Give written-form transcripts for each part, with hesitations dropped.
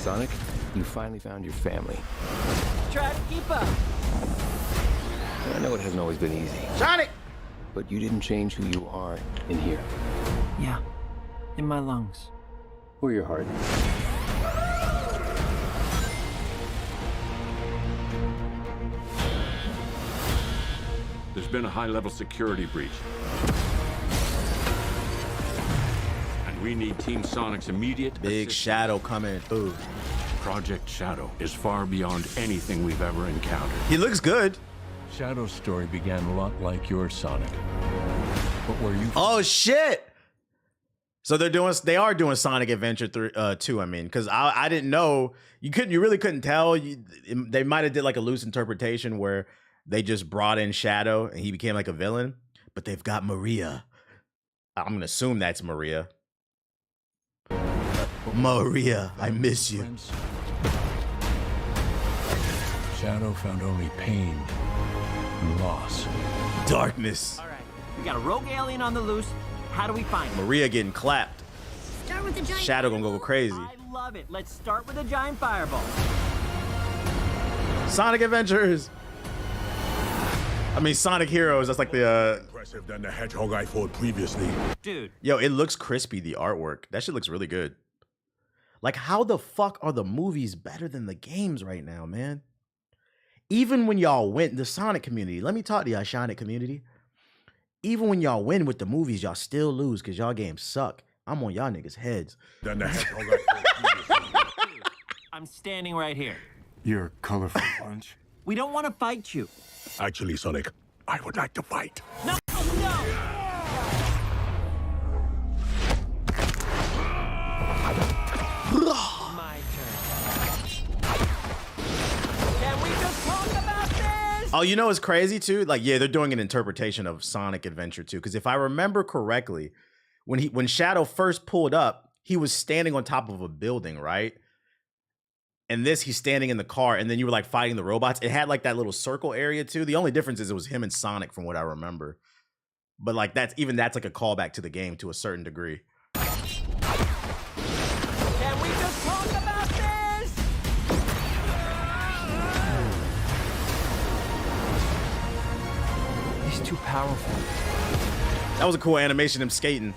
Sonic, you finally found your family. Try to keep up. I know it hasn't always been easy. Sonic! But you didn't change who you are in here. Yeah, in my lungs. Or your heart. There's been a high-level security breach. And we need Team Sonic's immediate Big assistance. Shadow coming through. Project Shadow is far beyond anything we've ever encountered. He looks good. Shadow's story began a lot like your Sonic. But where you... Oh, shit! So they are doing Sonic Adventure 2, I mean, because I didn't know. You really couldn't tell. They might have did like a loose interpretation where they just brought in Shadow and he became like a villain. But they've got Maria. I'm going to assume that's Maria. Maria, I miss you. Shadow found only pain and loss. Darkness. All right, we got a rogue alien on the loose. How do we find him? Maria getting clapped. Start with the giant. Shadow gonna go crazy. I love it. Let's start with a giant fireball. Sonic Adventures. I mean, Sonic Heroes. That's like the. Impressive than the hedgehog I fought previously. Dude. Yo, it looks crispy. The artwork. That shit looks really good. Like, how the fuck are the movies better than the games right now, man? Even when y'all win, the Sonic community. Let me talk to y'all, Sonic community. Even when y'all win with the movies, y'all still lose because y'all games suck. I'm on y'all niggas' heads. Than the hedgehog I fought previously. I'm standing right here. You're a colorful bunch. We don't want to fight you. Actually, Sonic, I would like to fight. No, no! My turn. Can we just talk about this? Oh, you know what's crazy too? Like, yeah, they're doing an interpretation of Sonic Adventure 2. Because if I remember correctly, when Shadow first pulled up, he was standing on top of a building, right? And this, he's standing in the car, and then you were like fighting the robots. It had like that little circle area too. The only difference is it was him and Sonic, from what I remember. But like that's like a callback to the game to a certain degree. Can we just talk about this? He's too powerful. That was a cool animation, him skating.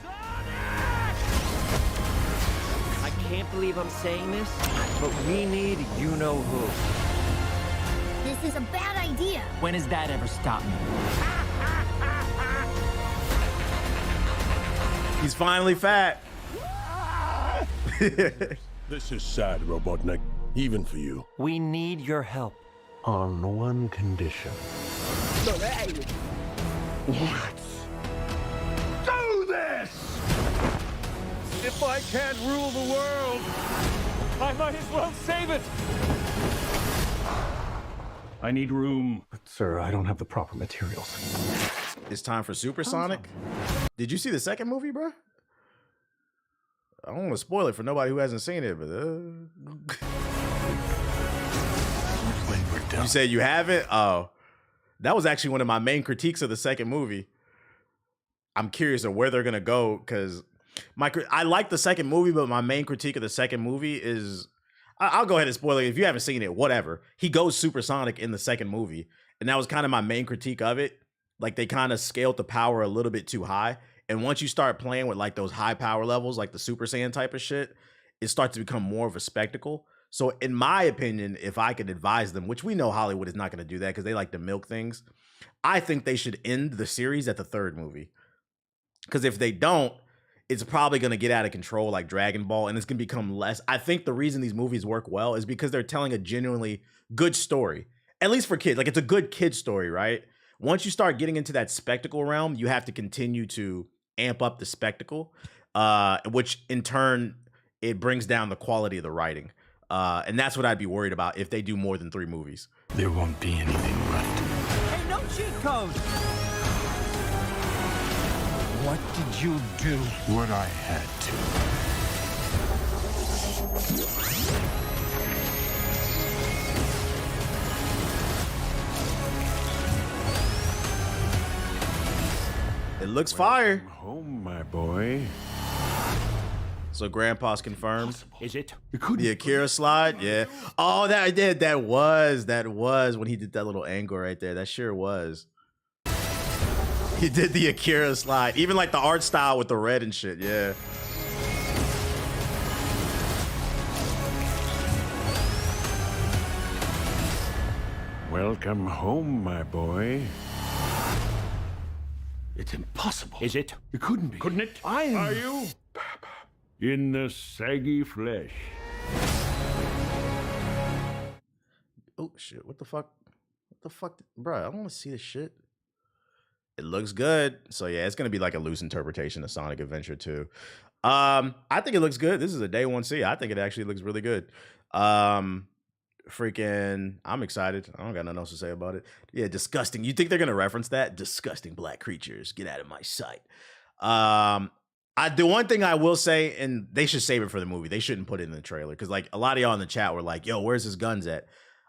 I can't believe I'm saying this, but we need you-know-who. This is a bad idea. When has that ever stopped me? He's finally fat. This is sad, Robotnik. Even for you. We need your help. On one condition. Let's do this! If I can't rule the world, I might as well save it! I need room. But, sir, I don't have the proper materials. It's time for Super Sonic. Did you see the second movie, bro? I don't want to spoil it for nobody who hasn't seen it, but you said you haven't? Oh, that was actually one of my main critiques of the second movie. I'm curious of where they're gonna go because I like the second movie, but my main critique of the second movie is I'll go ahead and spoil it if you haven't seen it. Whatever. He goes supersonic in the second movie, and that was kind of my main critique of it. Like they kind of scaled the power a little bit too high. And once you start playing with like those high power levels, like the Super Saiyan type of shit, it starts to become more of a spectacle. So in my opinion, if I could advise them, which we know Hollywood is not going to do that because they like to milk things, I think they should end the series at the third movie. Because if they don't, it's probably going to get out of control like Dragon Ball, and it's going to become less. I think the reason these movies work well is because they're telling a genuinely good story, at least for kids. Like it's a good kid story, right? Once you start getting into that spectacle realm, you have to continue to amp up the spectacle, which in turn, it brings down the quality of the writing. And that's what I'd be worried about if they do more than 3 movies. There won't be anything left. Hey, no cheat code! What did you do? What I had It looks fire. Home, my boy. So Grandpa's confirmed. Is it? The Akira slide, yeah. Oh, that was when he did that little angle right there. That sure was. He did the Akira slide, even like the art style with the red and shit. Yeah. Welcome home, my boy. It's impossible. Is it? It couldn't be. Couldn't it? I am. Are you? In the saggy flesh. Oh shit! What the fuck? What the fuck, bro? I don't want to see this shit. It looks good, so yeah, it's gonna be like a loose interpretation of Sonic Adventure 2. I think it looks good. This is a day one see. I think it actually looks really good. Freaking, I'm excited. I don't got nothing else to say about it. Yeah, disgusting. You think they're gonna reference that? Disgusting black creatures, get out of my sight. The one thing I will say, and they should save it for the movie. They shouldn't put it in the trailer because like a lot of y'all in the chat were like, "Yo, where's his guns at?"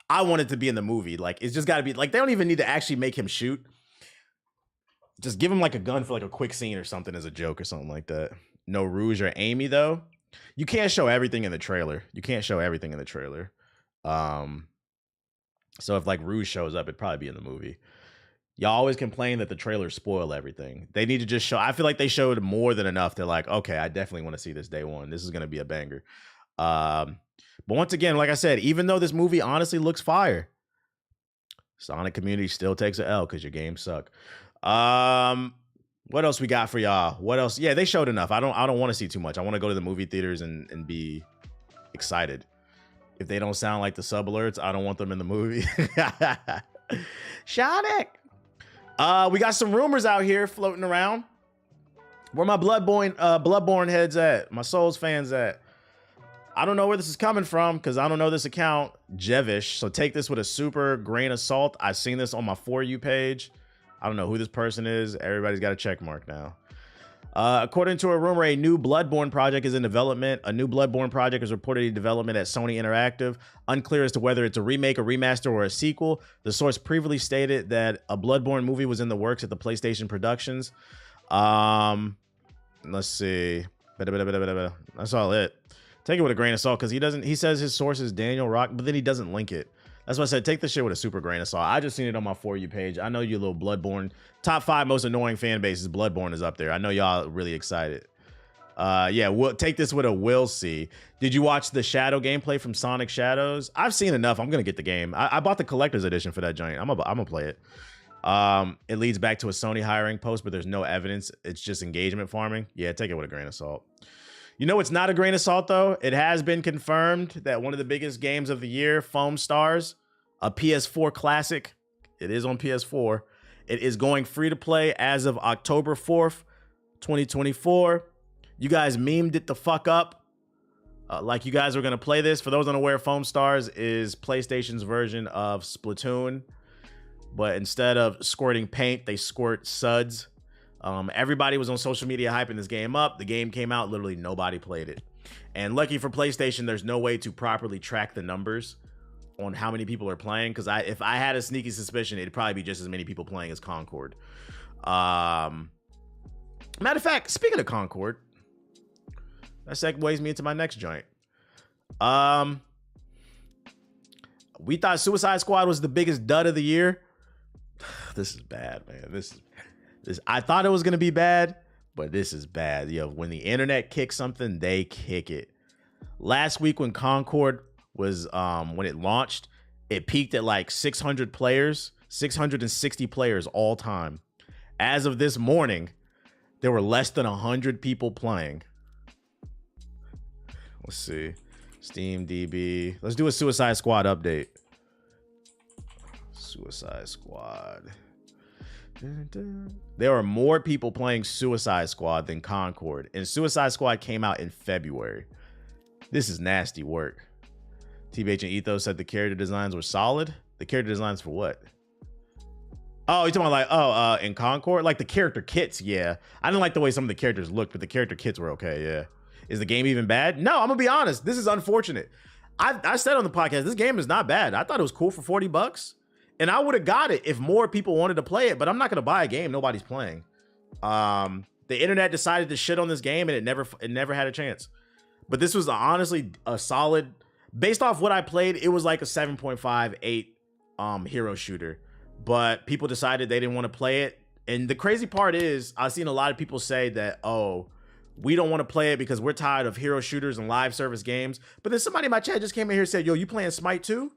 I want it to be in the movie. Like it's just got to be like they don't even need to actually make him shoot. Just give him like a gun for like a quick scene or something as a joke or something like that. No Rouge or Amy though. You can't show everything in the trailer. You can't show everything in the trailer. So if like Rouge shows up, it'd probably be in the movie. Y'all always complain that the trailers spoil everything. They need to just show. I feel like they showed more than enough. They're like, okay, I definitely want to see this day one. This is gonna be a banger. But once again, like I said, even though this movie honestly looks fire, Sonic community still takes an L because your games suck. What else we got for y'all? What else? Yeah, they showed enough. I don't want to see too much. I want to go to the movie theaters and be excited. If they don't sound like the sub alerts, I don't want them in the movie. Sonic. We got some rumors out here floating around. Where my Bloodborne heads at? My Souls fans at? I don't know where this is coming from because I don't know this account, Jevish. So take this with a super grain of salt. I've seen this on my For You page. I don't know who this person is. Everybody's got a check mark now. According to a rumor, a new Bloodborne project is in development. A new Bloodborne project is reportedly in development at Sony Interactive. Unclear as to whether it's a remake, a remaster, or a sequel. The source previously stated that a Bloodborne movie was in the works at the PlayStation Productions. Let's see. That's all it. Take it with a grain of salt because he says his source is Daniel Rock, but then he doesn't link it. That's why I said take this shit with a super grain of salt. I just seen it on my For You page. I know you little Bloodborne. Top 5 most annoying fan bases. Bloodborne is up there. I know y'all really excited. Yeah, we'll take this with a will see. Did you watch the Shadow gameplay from Sonic Shadows? I've seen enough. I'm gonna get the game. I bought the collector's edition for that giant. I'm gonna play it. It leads back to a Sony hiring post, but there's no evidence. It's just engagement farming. Yeah, take it with a grain of salt. You know it's not a grain of salt, though? It has been confirmed that one of the biggest games of the year, Foam Stars, a PS4 classic, it is on PS4. It is going free to play as of October 4th, 2024. You guys memed it the fuck up. Like you guys are going to play this. For those unaware, Foam Stars is PlayStation's version of Splatoon. But instead of squirting paint, they squirt suds. Everybody was on social media hyping this game up. The game came out, literally nobody played it. And lucky for PlayStation, there's no way to properly track the numbers on how many people are playing. Because if I had a sneaky suspicion, it'd probably be just as many people playing as Concord. Matter of fact, speaking of Concord, that segues me into my next joint. We thought Suicide Squad was the biggest dud of the year. This is bad, man. This I thought it was gonna be bad, but this is bad. Yo, when the internet kicks something, they kick it. Last week when Concord was when it launched, it peaked at like 600 players, 660 players all time. As of this morning, there were less than 100 people playing. Let's see. Steam DB. Let's do a Suicide Squad update. Suicide Squad. There are more people playing Suicide Squad than Concord, and Suicide Squad came out in February. This is nasty work. TBH and Ethos said the character designs were solid. The character designs for what? Oh, you're talking about like, in Concord? Like the character kits, yeah. I didn't like the way some of the characters looked, but the character kits were okay, yeah. Is the game even bad? No, I'm gonna be honest. This is unfortunate. I said on the podcast, this game is not bad. I thought it was cool for $40. And I would have got it if more people wanted to play it, but I'm not going to buy a game nobody's playing. The internet decided to shit on this game, and it never had a chance. But this was honestly a solid, based off what I played, it was like a 7.58 hero shooter. But people decided they didn't want to play it. And the crazy part is, I've seen a lot of people say that, oh, we don't want to play it because we're tired of hero shooters and live service games. But then somebody in my chat just came in here and said, yo, you playing Smite 2?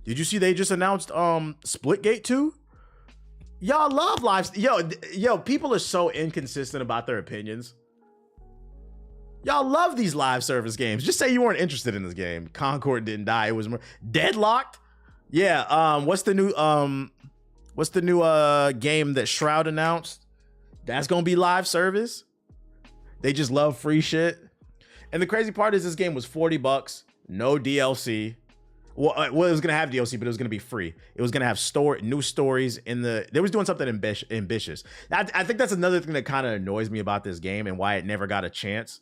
Did you see they just announced Splitgate 2? Y'all love live. Yo, people are so inconsistent about their opinions. Y'all love these live service games. Just say you weren't interested in this game. Concord didn't die. It was more Deadlocked. Yeah. What's the new game that Shroud announced? That's gonna be live service. They just love free shit. And the crazy part is this game was $40, no DLC. Well, it was gonna have DLC, but it was gonna be free. It was gonna have new stories in the. They was doing something ambitious. I think that's another thing that kind of annoys me about this game and why it never got a chance.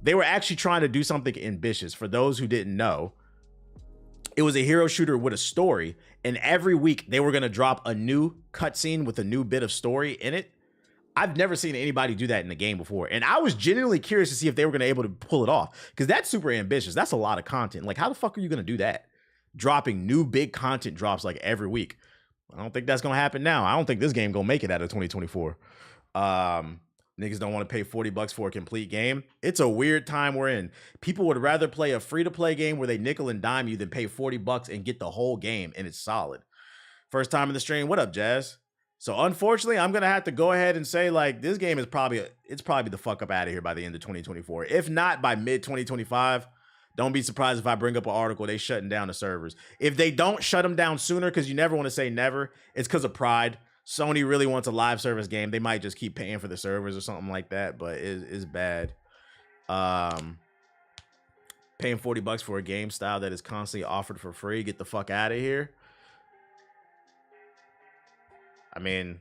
They were actually trying to do something ambitious. For those who didn't know, it was a hero shooter with a story, and every week they were gonna drop a new cutscene with a new bit of story in it. I've never seen anybody do that in the game before, and I was genuinely curious to see if they were gonna be able to pull it off, because that's super ambitious. That's a lot of content. Like, how the fuck are you gonna do that? Dropping new big content drops like every week. I don't think that's gonna happen now. I don't think this game gonna make it out of 2024. Niggas don't want to pay $40 for a complete game. It's a weird time we're in. People would rather play a free-to-play game where they nickel and dime you than pay $40 and get the whole game, and it's solid. First time in the stream. What up, Jazz? So unfortunately, I'm gonna have to go ahead and say, like, this game is probably the fuck up out of here by the end of 2024. If not by mid 2025. Don't be surprised if I bring up an article, they shutting down the servers. If they don't shut them down sooner, because you never want to say never, it's because of pride. Sony really wants a live service game. They might just keep paying for the servers or something like that, but it's bad. Paying $40 for a game style that is constantly offered for free. Get the fuck out of here. I mean,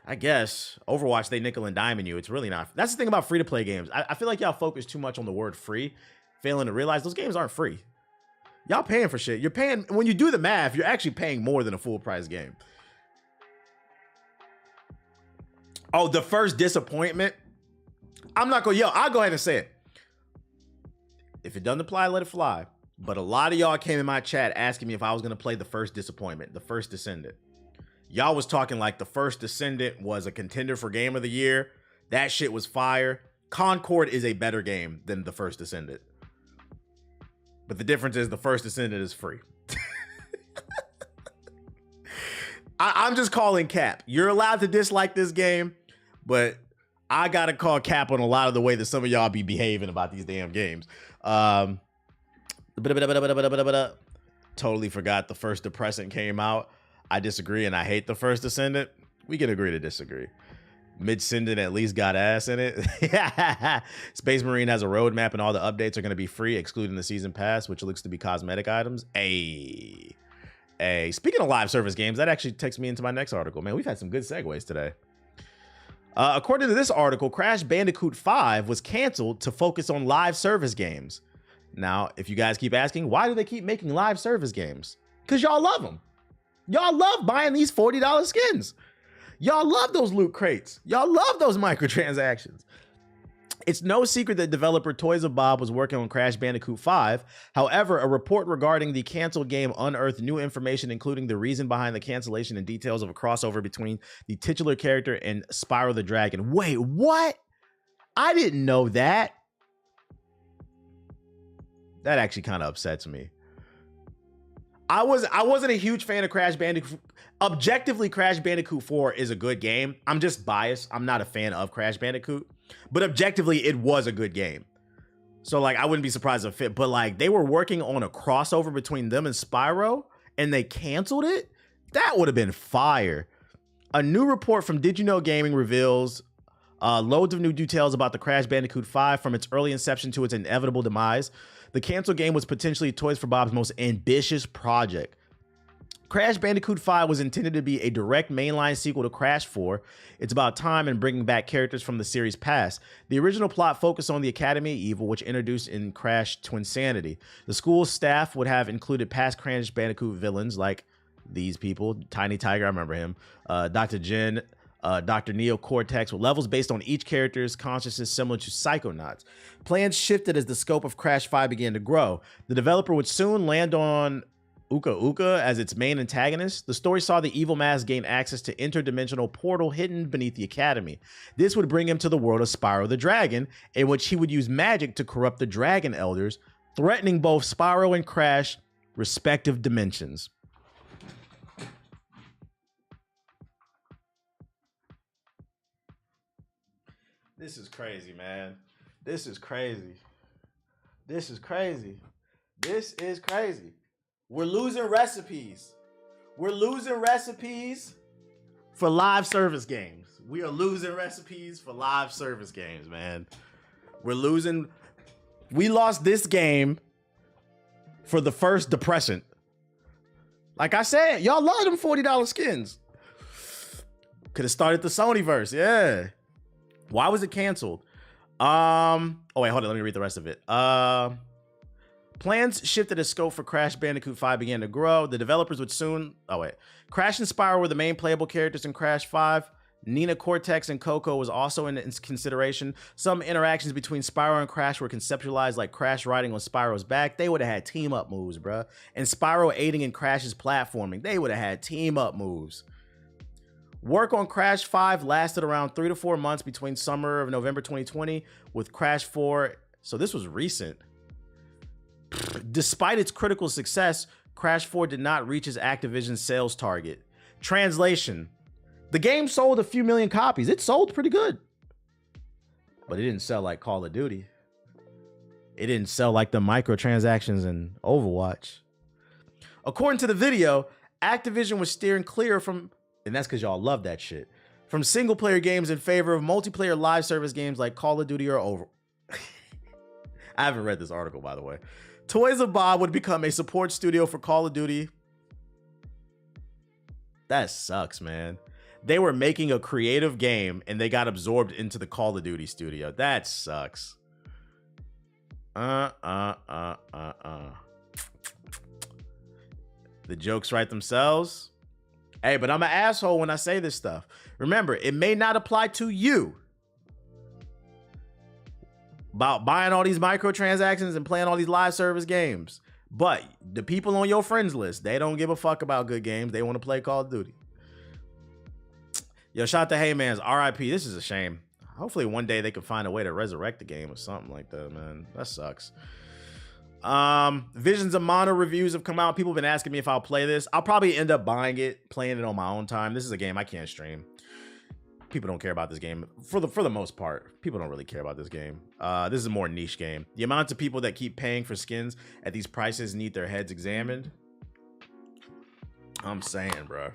I guess Overwatch, they nickel and diming you. It's really not. That's the thing about free-to-play games. I feel like y'all focus too much on the word free, failing to realize those games aren't free. Y'all paying for shit. You're paying, when you do the math, you're actually paying more than a full price game. Oh, the first disappointment. I'm not gonna, I'll go ahead and say it. If it doesn't apply, let it fly. But a lot of y'all came in my chat asking me if I was gonna play the first disappointment, the first Descendant. Y'all was talking like the first Descendant was a contender for Game of the Year. That shit was fire. Concord is a better game than the first Descendant. But the difference is the first Descendant is free. I'm just calling cap. You're allowed to dislike this game, but I gotta call cap on a lot of the way that some of y'all be behaving about these damn games. Totally forgot the first Depressant came out. I disagree, and I hate the first Descendant. We can agree to disagree. Mid-Sendant at least got ass in it. Space Marine has a roadmap, and all the updates are going to be free, excluding the season pass, which looks to be cosmetic items. Hey, speaking of live service games, that actually takes me into my next article. Man, we've had some good segues today. According to this article, Crash Bandicoot 5 was canceled to focus on live service games. Now, if you guys keep asking, why do they keep making live service games? Because y'all love them. Y'all love buying these $40 skins. Y'all love those loot crates. Y'all love those microtransactions. It's no secret that developer Toys of Bob was working on Crash Bandicoot 5. However, a report regarding the canceled game unearthed new information, including the reason behind the cancellation and details of a crossover between the titular character and Spyro the Dragon. Wait, what? I didn't know that. That actually kind of upsets me. I wasn't a huge fan of Crash Bandicoot. Objectively, Crash Bandicoot 4 is a good game. I'm just biased. I'm not a fan of Crash Bandicoot. But objectively, it was a good game. So, like, I wouldn't be surprised if it fit. But, like, they were working on a crossover between them and Spyro, and they canceled it? That would have been fire. A new report from Did You Know Gaming reveals loads of new details about the Crash Bandicoot 5 from its early inception to its inevitable demise. The canceled game was potentially Toys for Bob's most ambitious project. Crash Bandicoot 5 was intended to be a direct mainline sequel to Crash 4. It's about time and bringing back characters from the series past. The original plot focused on the Academy of Evil, which introduced in Crash Twinsanity. The school's staff would have included past Crash Bandicoot villains like these people. Tiny Tiger, I remember him. Dr. Jin, Dr. Neo Cortex, with levels based on each character's consciousness similar to Psychonauts. Plans shifted as the scope of Crash 5 began to grow. The developer would soon land on Uka Uka as its main antagonist. The story saw the evil mask gain access to interdimensional portal hidden beneath the academy. This would bring him to the world of Spyro the Dragon, in which he would use magic to corrupt the Dragon Elders, threatening both Spyro and Crash respective dimensions. This is crazy, man. This is crazy. This is crazy. This is crazy. We're losing recipes. We're losing recipes for live service games. We are losing recipes for live service games, man. We're losing. We lost this game for the first depressant. Like I said, y'all love them $40 skins. Could have started the Sonyverse, yeah. Why was it canceled? Oh wait, hold on, let me read the rest of it. Plans shifted as scope for Crash Bandicoot 5 began to grow. The developers would soon... Oh, wait. Crash and Spyro were the main playable characters in Crash 5. Nina Cortex and Coco was also in consideration. Some interactions between Spyro and Crash were conceptualized like Crash riding on Spyro's back. They would have had team-up moves, bruh. And Spyro aiding in Crash's platforming. They would have had team-up moves. Work on Crash 5 lasted around 3 to 4 months between summer of November 2020 with Crash 4. So this was recent. Despite its critical success, Crash 4 did not reach its Activision sales target. Translation: the game sold a few million copies. It sold pretty good. But it didn't sell like Call of Duty. It didn't sell like the microtransactions in Overwatch. According to the video, Activision was steering clear from, and that's because y'all love that shit, from single player games in favor of multiplayer live service games like Call of Duty or Over. I haven't read this article, by the way. Toys of Bob would become a support studio for Call of Duty. That sucks, man. They were making a creative game and they got absorbed into the Call of Duty studio. That sucks. The jokes write themselves. Hey, but I'm an asshole when I say this stuff. Remember, it may not apply to you. About buying all these microtransactions and playing all these live service games. But the people on your friends list, they don't give a fuck about good games. They want to play Call of Duty. Yo, shout out to Heymans, RIP. This is a shame. Hopefully one day they can find a way to resurrect the game or something like that, man. That sucks. Visions of Mana reviews have come out. People have been asking me if I'll play this. I'll probably end up buying it, playing it on my own time. This is a game I can't stream. People don't care about this game for the most part. People don't really care about this game. This is a more niche game. The amount of people that keep paying for skins at these prices need their heads examined. I'm saying, bro.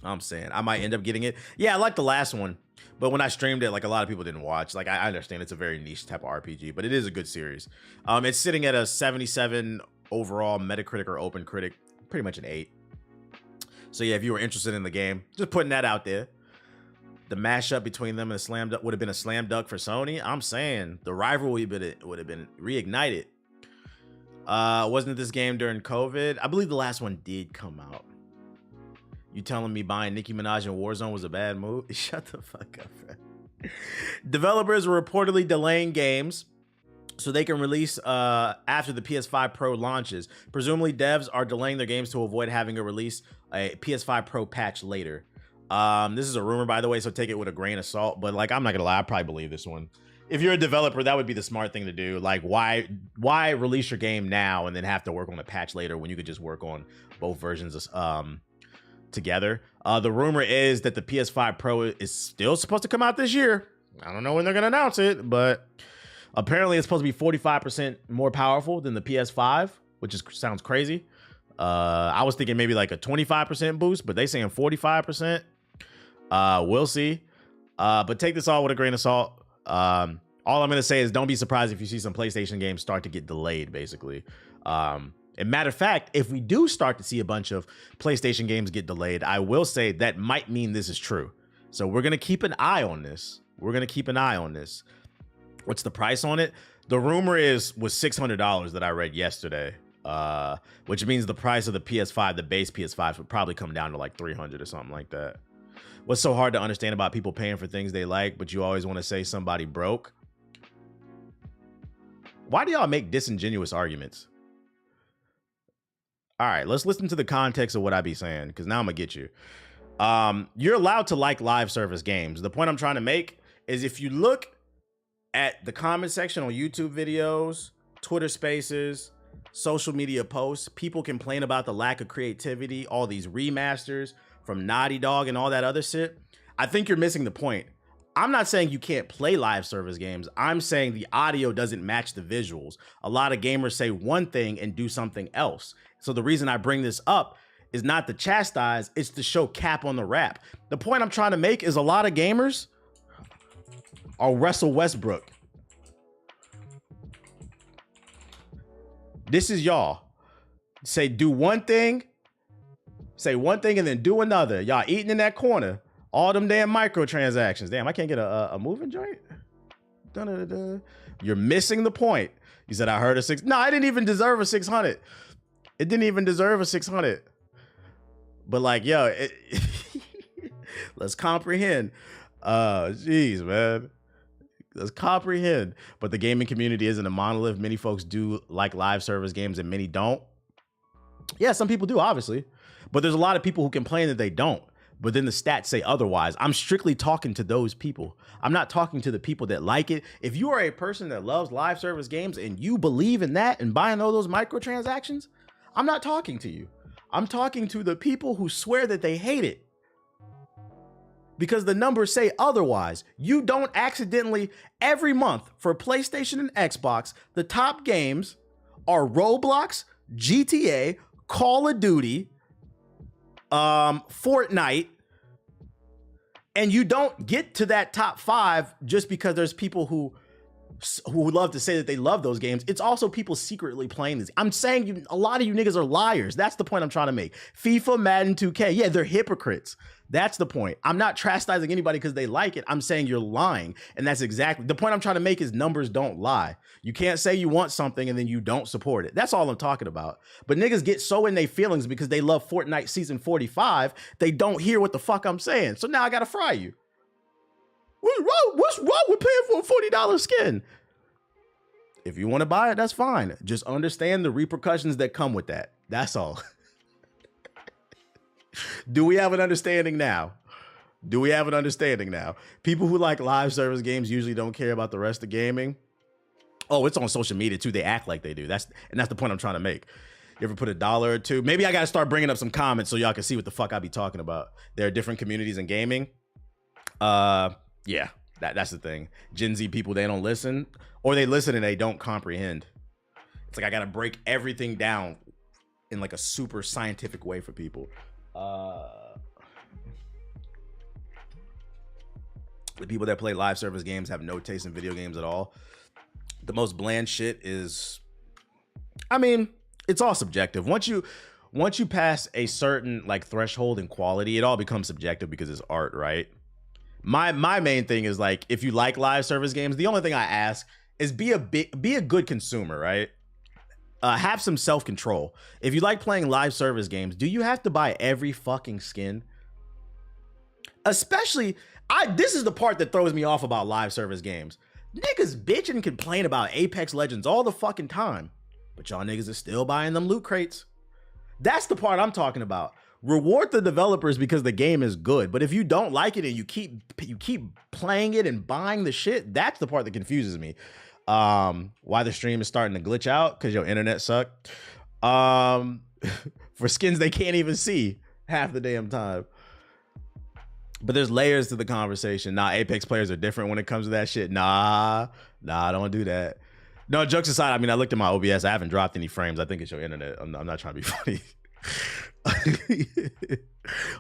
I'm saying I might end up getting it. Yeah, I like the last one, but when I streamed it, like a lot of people didn't watch. Like I understand it's a very niche type of RPG, but it is a good series. It's sitting at a 77 overall Metacritic or Open Critic, pretty much an 8. So yeah, if you were interested in the game, just putting that out there. The mashup between them and a slam dunk would have been a slam dunk for Sony. I'm saying the rivalry would have been reignited. Wasn't this game during COVID? I believe the last one did come out. You telling me buying Nicki Minaj in Warzone was a bad move? Shut the fuck up, bro. Developers were reportedly delaying games so they can release after the PS5 Pro launches. Presumably, devs are delaying their games to avoid having to release a PS5 Pro patch later. This is a rumor, by the way, so take it with a grain of salt. But like, I'm not gonna lie, I probably believe this one. If you're a developer, that would be the smart thing to do. Like, why release your game now and then have to work on a patch later when you could just work on both versions together? The rumor is that the PS5 Pro is still supposed to come out this year. I don't know when they're gonna announce it, but apparently it's supposed to be 45% more powerful than the PS5, which sounds crazy. I was thinking maybe like a 25% boost, but they saying 45%. We'll see. But take this all with a grain of salt. All I'm gonna say is don't be surprised if you see some PlayStation games start to get delayed, basically. And matter of fact, if we do start to see a bunch of PlayStation games get delayed, I will say that might mean this is true. So we're gonna keep an eye on this. What's the price on it? The rumor was $600 that I read yesterday. Which means the price of the PS5, the base PS5, would probably come down to like $300 or something like that. What's so hard to understand about people paying for things they like, but you always want to say somebody broke? Why do y'all make disingenuous arguments? All right, let's listen to the context of what I be saying, because now I'm gonna get you. You're allowed to like live service games. The point I'm trying to make is if you look at the comment section on YouTube videos, Twitter spaces, social media posts, people complain about the lack of creativity, all these remasters from Naughty Dog and all that other shit. I think you're missing the point. I'm not saying you can't play live service games. I'm saying the audio doesn't match the visuals. A lot of gamers say one thing and do something else. So the reason I bring this up is not to chastise, it's to show cap on the rap. The point I'm trying to make is a lot of gamers are Russell Westbrook. This is y'all. Say do one thing, say one thing and then do another. Y'all eating in that corner. All them damn microtransactions. Damn, I can't get a moving joint. Dun-dun-dun-dun. You're missing the point. You said I heard a six. No, I didn't even deserve a 600. It didn't even deserve a 600. But like, yo, let's comprehend. Jeez, man. Let's comprehend. But the gaming community isn't a monolith. Many folks do like live service games and many don't. Yeah, some people do, obviously. But there's a lot of people who complain that they don't. But then the stats say otherwise. I'm strictly talking to those people. I'm not talking to the people that like it. If you are a person that loves live service games and you believe in that and buying all those microtransactions, I'm not talking to you. I'm talking to the people who swear that they hate it. Because the numbers say otherwise. You don't accidentally, every month for PlayStation and Xbox, the top games are Roblox, GTA, Call of Duty, Fortnite, and you don't get to that top 5 just because there's people who love to say that they love those games. It's also people secretly playing these. I'm saying a lot of you niggas are liars. That's the point I'm trying to make. FIFA, Madden, 2K, yeah, they're hypocrites. That's the point. I'm not chastising anybody because they like it. I'm saying you're lying. And that's exactly the point I'm trying to make is numbers don't lie. You can't say you want something and then you don't support it. That's all I'm talking about. But niggas get so in their feelings because they love Fortnite season 45, they don't hear what the fuck I'm saying. So now I gotta fry you. What's wrong with paying for a $40 skin? If you want to buy it, that's fine. Just understand the repercussions that come with that. That's all. Do we have an understanding now? Do we have an understanding now? People who like live service games usually don't care about the rest of gaming. Oh, it's on social media too. They act like they do. That's the point I'm trying to make. You ever put $1 or $2? Maybe I got to start bringing up some comments so y'all can see what the fuck I be talking about. There are different communities in gaming. Yeah, that's the thing. Gen Z people, they don't listen, or they listen and they don't comprehend. It's like I got to break everything down in like a super scientific way for people. The people that play live service games have no taste in video games at all. The most bland shit is, I mean, it's all subjective. Once you pass a certain like threshold in quality, it all becomes subjective because it's art, right? My main thing is like, if you like live service games, the only thing I ask is be a good consumer, right? Have some self-control. If you like playing live service games, do you have to buy every fucking skin? Especially, this is the part that throws me off about live service games. Niggas bitch and complain about Apex Legends all the fucking time, but y'all niggas are still buying them loot crates. That's the part I'm talking about. Reward the developers because the game is good, but if you don't like it and you keep playing it and buying the shit, that's the part that confuses me. Why the stream is starting to glitch out because your internet sucked. For skins they can't even see half the damn time. But there's layers to the conversation. Nah, Apex players are different when it comes to that shit. Nah, don't do that. No, jokes aside, I mean, I looked at my OBS. I haven't dropped any frames. I think it's your internet. I'm not trying to be funny.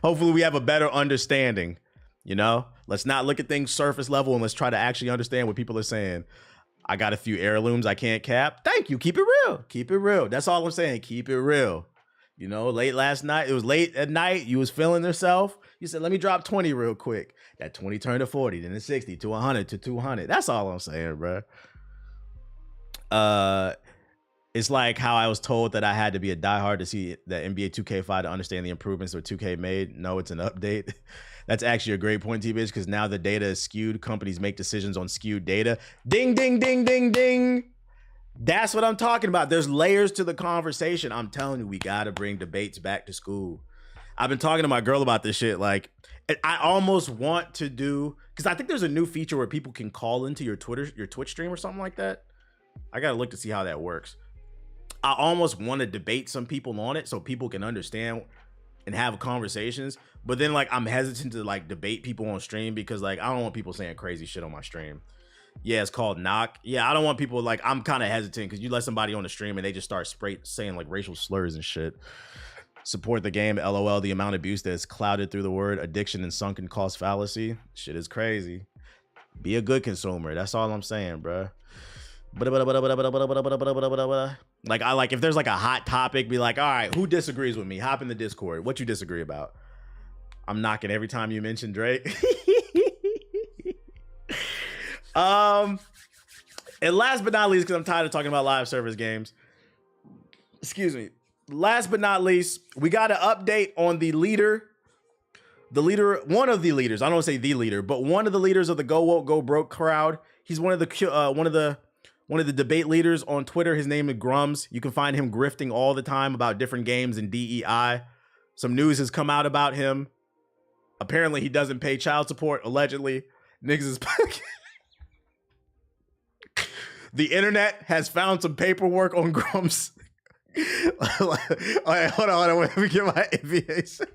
Hopefully we have a better understanding, you know? Let's not look at things surface level and let's try to actually understand what people are saying. I got a few heirlooms I can't cap. Thank you. Keep it real. Keep it real. That's all I'm saying. Keep it real. You know, late last night, it was late at night. You was feeling yourself. You said, let me drop 20 real quick. That 20 turned to 40, then to 60, to 100, to 200. That's all I'm saying, bro. It's like how I was told that I had to be a diehard to see the NBA 2K5 to understand the improvements that 2K made. No, it's an update. That's actually a great point, T-Bitch, because now the data is skewed. Companies make decisions on skewed data. Ding, ding, ding, ding, ding. That's what I'm talking about. There's layers to the conversation. I'm telling you, we got to bring debates back to school. I've been talking to my girl about this shit. Like, I almost want to do, because I think there's a new feature where people can call into your Twitch stream or something like that. I got to look to see how that works. I almost want to debate some people on it so people can understand and have conversations. But then, like, I'm hesitant to, like, debate people on stream because, like, I don't want people saying crazy shit on my stream. Yeah, it's called knock. Yeah, I don't want people, like, I'm kind of hesitant because you let somebody on the stream and they just start saying, like, racial slurs and shit. Support the game, LOL. The amount of abuse that is clouded through the word addiction and sunken cost fallacy. Shit is crazy. Be a good consumer. That's all I'm saying, bruh. Like, if there's like a hot topic, be like, all right, who disagrees with me? Hop in the Discord. What you disagree about? I'm knocking every time you mention Drake. And last but not least, because I'm tired of talking about live service games. Excuse me. Last but not least, we got an update on the leader. One of the leaders. I don't want to say the leader, but one of the leaders of the Go Woke Go Broke crowd. He's one of the debate leaders on Twitter. His name is Grums. You can find him grifting all the time about different games and DEI. Some news has come out about him. Apparently, he doesn't pay child support. Allegedly, niggas is. The internet has found some paperwork on Grums. All right, hold on. Let me get my aviation.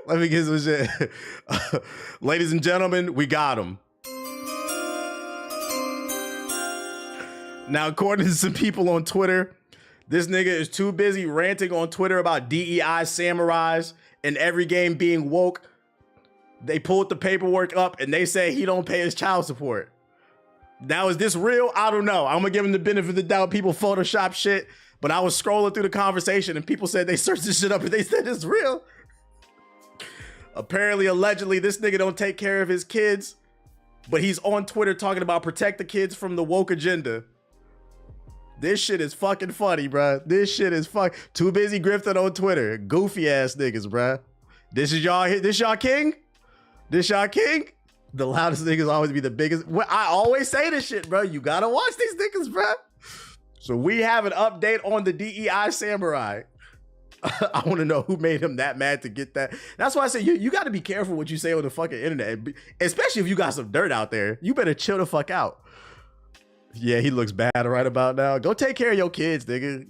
Let me get some shit. Ladies and gentlemen, we got him. Now, according to some people on Twitter, this nigga is too busy ranting on Twitter about DEI samurais and every game being woke. They pulled the paperwork up and they say he don't pay his child support. Now, is this real? I don't know. I'm gonna give him the benefit of the doubt. People Photoshop shit, but I was scrolling through the conversation and people said they searched this shit up and they said it's real. Apparently, allegedly, this nigga don't take care of his kids, but he's on Twitter talking about protect the kids from the woke agenda. This shit is fucking funny, bruh. This shit is too busy grifting on Twitter. Goofy ass niggas, bruh. This y'all king? This y'all king? The loudest niggas always be the biggest. I always say this shit, bro. You gotta watch these niggas, bro. So we have an update on the DEI samurai. I want to know who made him that mad to get that. That's why I say you got to be careful what you say on the fucking internet, especially if you got some dirt out there. You better chill the fuck out. Yeah, he looks bad right about now. Go take care of your kids, nigga.